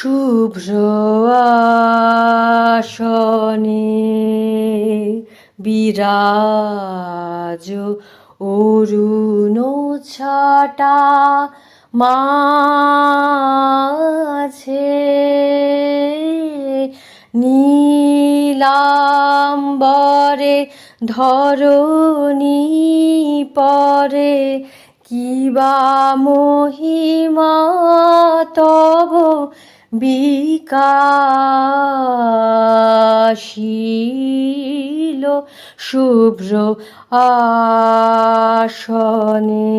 শুভ্র আসনে বিরাজ অরুণ ছাটা মাঝে নীলাম্বরে ধরণী পরে কিবা মহিমা তব বিকাশীল শুভ্র আসনে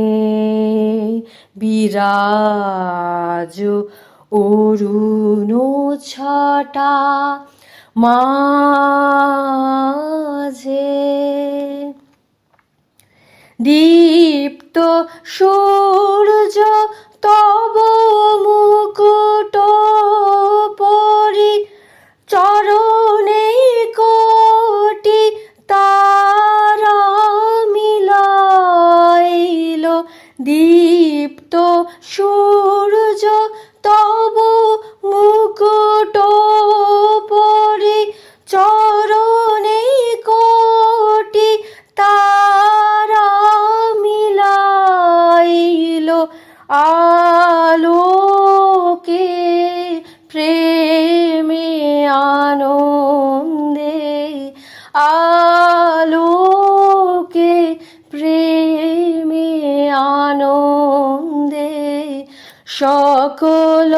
বিরাজ অরুণ ছাটা মাঝে দীপ্ত সূর্য তব মুকুট পরি চরণে কোটি তারা মিলাইল দীপ্ত সূর্য তব মুকুট পরি চরণে কোটি তারা মিলাইল আলোকে প্রেমে আনন্দে আলোকে প্রেমে আনন্দে সকল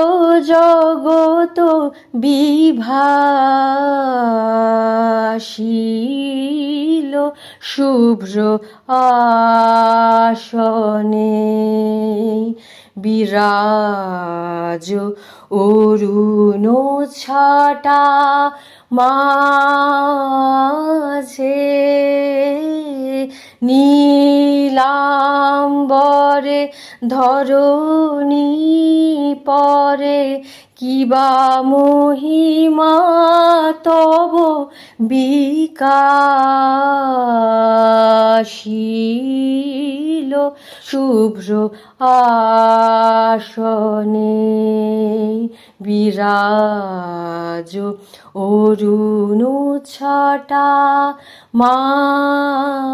জগত বিভাসিল শুভ্র আসনে বিরাজ অরুণ ছাটা মাঝে নীলাম্বরে ধরণী পরে কিবা মহিমা তব বিকাশীল শুভ্র আসনে বিরাজ অরুণ ছাটা মাঝে।